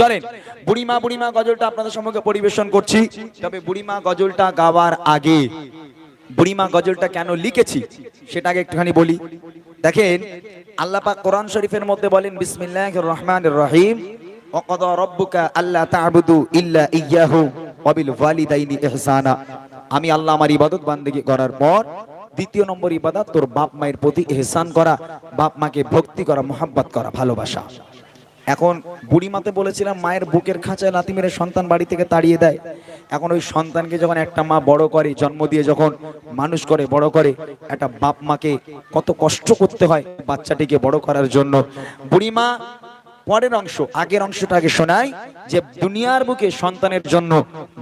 চলেন বুড়িমা বুড়িমা গজলটা আপনাদের সম্মুখে পরিবেশন করছি। তবে বুড়িমা গজলটা গাওয়ার আগে বুড়িমা গজলটা কেন লিখেছি সেটা আগে একটুখানি বলি। দেখেন আল্লাহ পাক কোরআন শরীফের মধ্যে বলেন বিসমিল্লাহির রহমানির রহিম ওয়াকাদা রাব্বুকা আল্লা তা'বুদু ইল্লা ইয়্যাহু ওয়া বিল ওয়ালিদাইনি ইহসানা। আমি আল্লাহ আমার ইবাদত বান্দেগি করার পর দ্বিতীয় নম্বর ইবাদত তোর বাপ মায়ের প্রতি ইহসান করা, বাপ মাকে ভক্তি করা, মোহাব্বত করা, ভালোবাসা। এখন বুড়িমাতে বলেছিলাম মায়ের বুকের খাঁচায় লাথি মেরে সন্তান বাড়ি থেকে তাড়িয়ে দেয়। এখন ওই সন্তানকে যখন একটা মা বড় করে, জন্ম দিয়ে যখন মানুষ করে বড় করে, একটা বাপ মাকে কত কষ্ট করতে হয় বাচ্চাটিকে বড় করার জন্য। বুড়িমা পরের অংশ, আগের অংশটা আগে শোনাই যে দুনিয়ার বুকে সন্তানের জন্য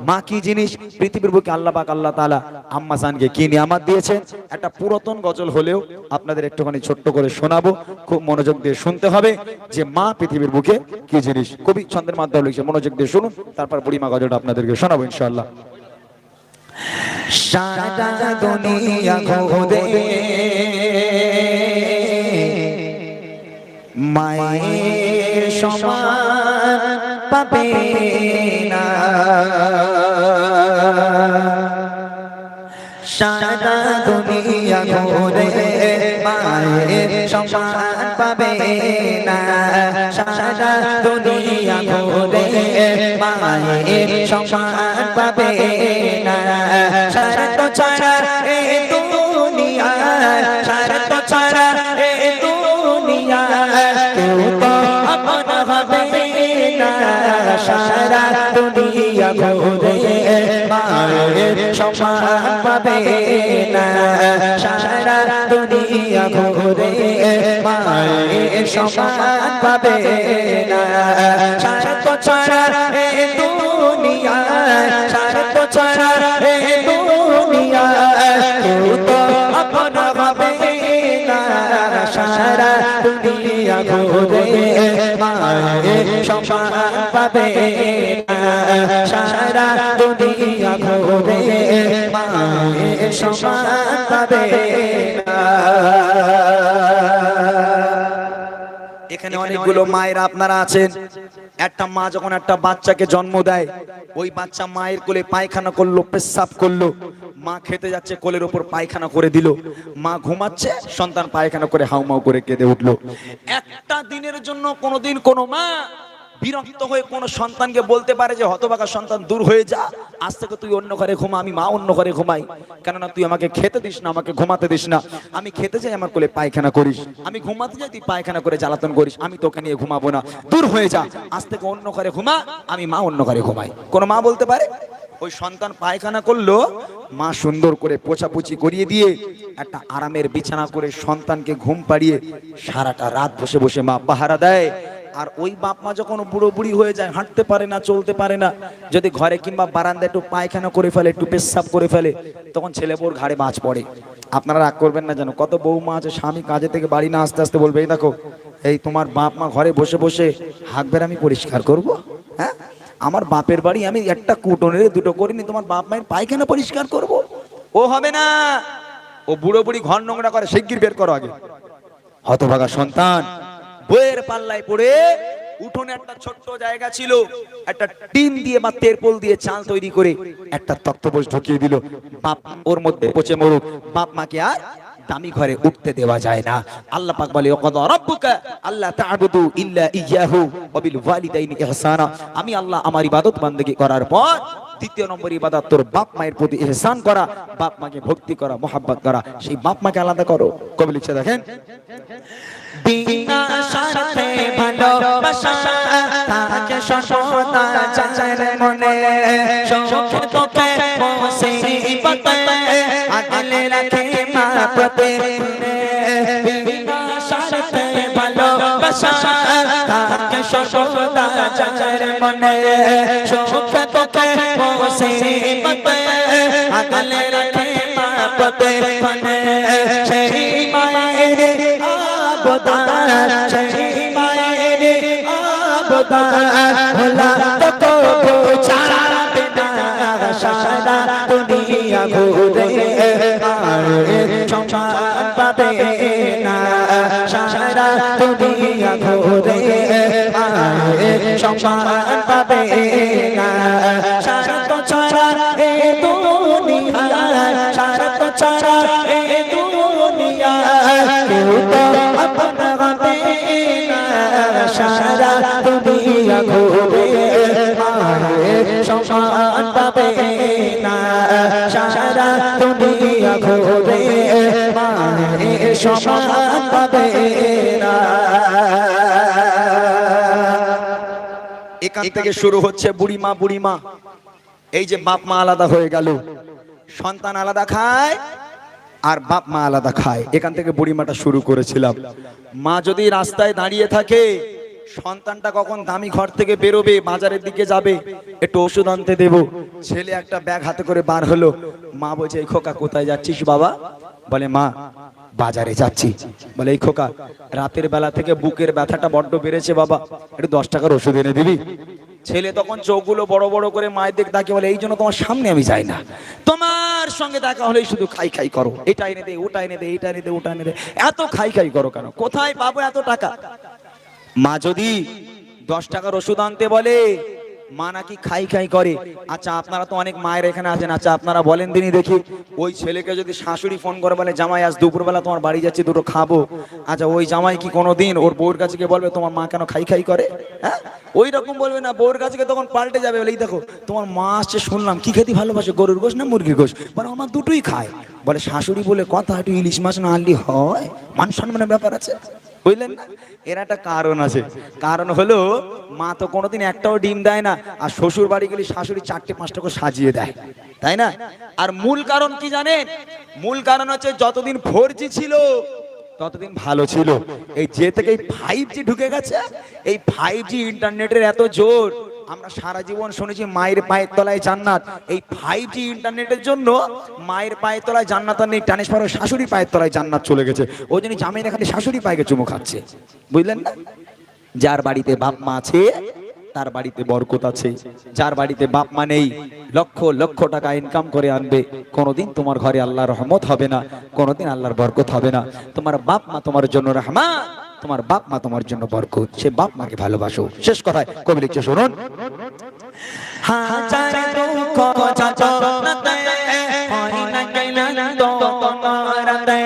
মা কি জিনিস, পৃথিবীর বুকে আল্লাহ পাক আল্লাহ তাআলা আম্মা জানকে কি নিয়ামত দিয়েছেন। একটা পুরাতন গজল হলেও আপনাদের একটুখানি ছোট্ট করে শোনাবো, খুব মনোযোগ দিয়ে শুনতে হবে যে মা পৃথিবীর বুকে কি জিনিস। কবি ছন্দের মাধ্যমে লিখছে, মনোযোগ দিয়ে শুনুন, তারপর বুড়িমা গজলটা আপনাদেরকে শোনাবো ইনশাআল্লাহ। সারা দুনিয়া ঘুরে মায়ের সমান পাবে না, সারা দুনিয়া ঘুরে মায়ের সমান পাবে না, সারা দুনিয়া ঘুরে মায়ের সমান পাবে না। সারা তো ছাড়া এ দুনিয়া, সারা তো ছাড়া এ দুনিয়া কেউ তো আপন হবে না, সারা দুনিয়া ঘুরে মায়ের সমান পাবে না, সারা দুনিয়া ঘুরে মায়ের সমান পাবে না। সারা তো ছাড়া এ দুনিয়া, সারা তো ছাড়া এ দুনিয়া কেউ তো আপন হবে না, সারা দুনিয়া ঘুরে মায়ের সমান পাবে না, সারা দুনিয়া ঘুরে মায়ের সমান পাবে না। এখানে অনেকগুলো মায়েরা আপনারা আছেন। একটা মা যখন একটা বাচ্চাকে জন্ম দেয়, ওই বাচ্চা মায়ের কোলে পায়খানা করলো, পেশাব করলো, মা খেতে যাচ্ছে কোলের উপর পায়খানা করে দিল, মা ঘুমাচ্ছে, সন্তান পায়খানা করে হাউমাউ করে কেঁদে উঠলো। একটা দিনের জন্য কোনোদিন কোনো মা বিরক্ত হয়ে কোন সন্তানকে বলতে পারে যে হতভাগা সন্তান দূর হয়ে যা, আজ থেকে তুই অন্য ঘরে ঘুমা, আমি মা অন্য ঘরে ঘুমাই, কেননা তুই আমাকে খেতে দিস না, আমাকে ঘুমাতে দিস না, আমি খেতে যাই আমার কোলে পায়খানা করিস, আমি ঘুমাতে যাই তুই পায়খানা করে জ্বালাতন করিস, আমি তোকে নিয়ে ঘুমাবো না, দূর হয়ে যা, আজ থেকে অন্য ঘরে ঘুমা, আমি মা অন্য ঘরে ঘুমাই। কোন মা বলতে পারে? ওই সন্তান পায়খানা করলো, মা সুন্দর করে পোছাপুছি করিয়ে দিয়ে একটা আরামের বিছানা করে সন্তানকে ঘুম পাড়িয়ে সারাটা রাত বসে বসে মা পাহারা দেয়। আর ওই বাপ মা যখন বুড়ো বুড়ি হয়ে যায়, হাঁটতে পারে না, চলতে পারে না, যদি ঘরে কিংবা বারান্দায় একটু পায়খানা করে ফেলে, একটু পেশাব করে ফেলে, তখন ছেলে বোর ঘাড়ে বাজ পড়ে। আপনারা রাগ করবেন না, যেন কত বৌমা আছে স্বামী কাজে থেকে বাড়ি না আসতে আসতে বলবে এই দেখো এই তোমার বাপ মা ঘরে বসে বসে হাঁকবের আমি পরিষ্কার করব, হ্যাঁ আমার বাপের বাড়ি আমি একটা কুটনের দুটো করিনি, তোমার বাপ মায়ের পায়খানা পরিষ্কার করব? ও হবে না, ও বুড়ো বুড়ি ঘর নোংরা করে, শিগগির বের করো আগে। হতভাগা সন্তান বইয়ের পাল্লায় পড়ে, উঠোনে একটা ছোট্ট জায়গা ছিল, একটা টিন দিয়ে বা তেরপল দিয়ে চাল তৈরি করে একটা তক্তপোষ ঢুকিয়ে দিল, বাপ ওর মধ্যে পচে মরুক, বাপ মাকে আর দামি ঘরে উঠতে দেওয়া যায় না। আল্লাহ পাক বলে ওয়াকাদা রাব্বুকা আল্লা তা'বুদু ইল্লা ইয়্যাহু ওয়া বিল ওয়ালিদাইনি ইহসানা। আমি আল্লাহ আমার ইবাদত বান্দেগি করার পর দ্বিতীয় নম্বর ইবাদত তোর বাপ মায়ের প্রতি ইহসান করা, বাপ মাকে ভক্তি করা, মোহাব্বত করা। সেই বাপ মাকে আলাদা করো। কবি লিখছে দেখেন, বিনা স্বার্থে ভালোবাসা থাকে সর্বদা যার মনে, সুখে দুঃখে মুসিবতে আগলে রাখে মা প্রতিদিনে। বিনা স্বার্থে ভালোবাসা থাকে সর্বদা যার মনে, সুখে দুঃখে মুসিবতে আগলে রাখে মা প্রতিদিনে। সেই মায়ের আবদার, সেই মায়ের আবদার ভোলা তো কবু ছাড়বে না, সারা দুনিয়া ঘুরে মায়ের সমান পাবে না, সারা দুনিয়া ঘুরে মায়ের সমান পাবে না স্বার্থ ছাড়া এই দুনিয়া স্বার্থ ছাড়া এই দুনিয়া কেউ তো আপন হবে না সারা দুনিয়া ঘুরে মায়ের সমান পাবে না সারা দুনিয়া ঘুরে মায়ের সমান পাবে না। এখান থেকে শুরু হচ্ছে বুড়িমা বুড়িমা। এই যে বাপ মা আলাদা হয়ে গেল, সন্তান আলাদা খায় আর বাপ মা আলাদা খায়, এখান থেকে বুড়িমাটা শুরু করেছিলাম। মা যদি রাস্তায় দাঁড়িয়ে থাকে, সন্তানটা কখন দামি ঘর থেকে বেরোবে, বাজারের দিকে যাবে, একটু ওষুধ আনতে দেব, ছেলে একটা ব্যাগ হাতে করে বার হলো, মা বলছে এই খোকা কোথায় যাচ্ছিস বাবা? বলে মা বাজারে যাচ্ছি। বলে এই খোকা রাতের বেলা থেকে বুকের ব্যথাটা বড্ড বেড়েছে বাবা, একটু 10 টাকার ওষুধ এনে দিবি? ছেলে তখন চোখগুলো বড় বড় করে মায়ের দিকে তাকিয়ে বলে এই জন্য তোমার সামনে আমি যাই না, তোমার সঙ্গে দেখা হলেই শুধু খাই খাই করো, এটা এনে দে ওটা এনে দে এটা এনে দে ওটা এনে দে, এত খাই খাই করো কেন? কোথায় পাবো এত টাকা? মা যদি 10 টাকার ওষুধ আনতে বলে, মা নাকি খাই খাই করে। আচ্ছা আপনারা তো অনেক মায়ের এখানে আছেন, আচ্ছা আপনারা বলেন দিনই দেখি, ওই ছেলেকে যদি শাশুড়ি ফোন করে বলে জামাই আজ দুপুরবেলা তোমার বাড়ি যাচ্ছি দুটো খাবো, আচ্ছা ওই জামাই কি কোনোদিন ওর বউর কাছে গিয়ে বলবে তোমার মা কেন খাই খাই করে? হ্যাঁ ওই রকম বলবে না, বউর কাছে তখন পাল্টে যাবে, বলে এই দেখো তোমার মা আসছে শুনলাম, কি খেতে ভালোবাসে, গরুর গোশ না মুরগির গোশ? বলে আমার দুটোই খায়। বলে শাশুড়ি বলে কথা, একটু ইলিশ মাছ না আনলি হয়? মান সম্মানের ব্যাপার আছে, বুঝলেন না? এর একটা কারণ আছে, কারণ হলো মা তো কোনোদিন একটাও ডিম দেয় না, আর শ্বশুর বাড়ি গেলে শাশুড়ি 4টে 5টা করে সাজিয়ে দেয়, তাই না? আর মূল কারণ কি জানেন? মূল কারণ হচ্ছে যতদিন 4G ছিল ততদিন ভালো ছিল, এই যে থেকে 5G ঢুকে গেছে, এই 5G ইন্টারনেটের এত জোর, আমরা সারা জীবন শুনেছি মায়ের পায়ের তলায় জান্নাত, এই 5G ইন্টারনেটের জন্য মায়ের পায়ের তলায় জান্নাত আর নেই, ট্রান্সফার হয়ে শাশুড়ি পায়ের তলায় জান্নাত চলে গেছে। ওই জন্য জামাইরা খালি শাশুড়ি পায়ে চুমু খাচ্ছে, বুঝলেন না? যার বাড়িতে বাপ মা আছে তার বাড়িতে বরকত আছে, যার বাড়িতে বাপ মা নেই লক্ষ লক্ষ টাকা ইনকাম করে আনবে, কোনোদিন তোমার ঘরে আল্লাহর রহমত হবে না, কোনোদিন আল্লাহর বরকত হবে না। তোমার বাপ মা তোমার জন্য রহমান, তোমার বাপ মা তোমার জন্য বরকত, সে বাপ মাকে ভালোবাসো। শেষ কথায় কবি লিখছে শুনুন, হাজার দুঃখ যন্ত্রণাতে হয় না গেলেন তো তোমারাতে,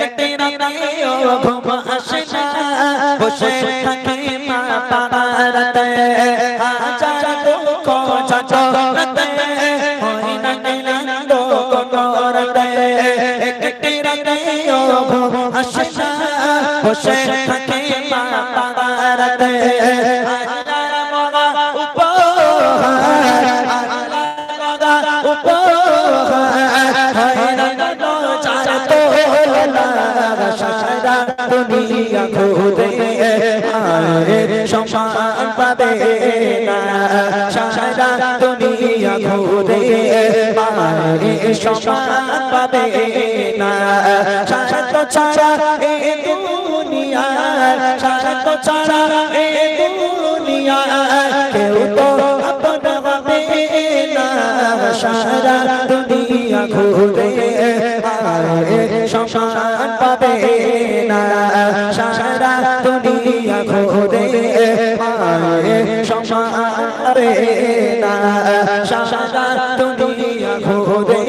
একটি রাতেও ঘুম আসে না, বসে থাকে মা পাড়াতে। হাজার দুঃখ যন্ত্রণাতে হয় না গেলেন তো তোমারাতে, একটি রাতেও ঘুম আসে না, বসে থাকে মা পাড়াতে। দুনিয়া ঘুরে মায়ের সমান পাবে না, সারা দুনিয়া ঘুরে মায়ের সমান পাবে না। স্বার্থ ছাড়া এই দুনিয়া, স্বার্থ ছাড়া এই দুনিয়া কেউ তো আপন হবে না, সারা দুনিয়া ঘুরে মায়ের সমান পাবে না, সারা দুনিয়া ঘুরে মায়ের সমান পাবে না, সারা দুনিয়া ঘুরে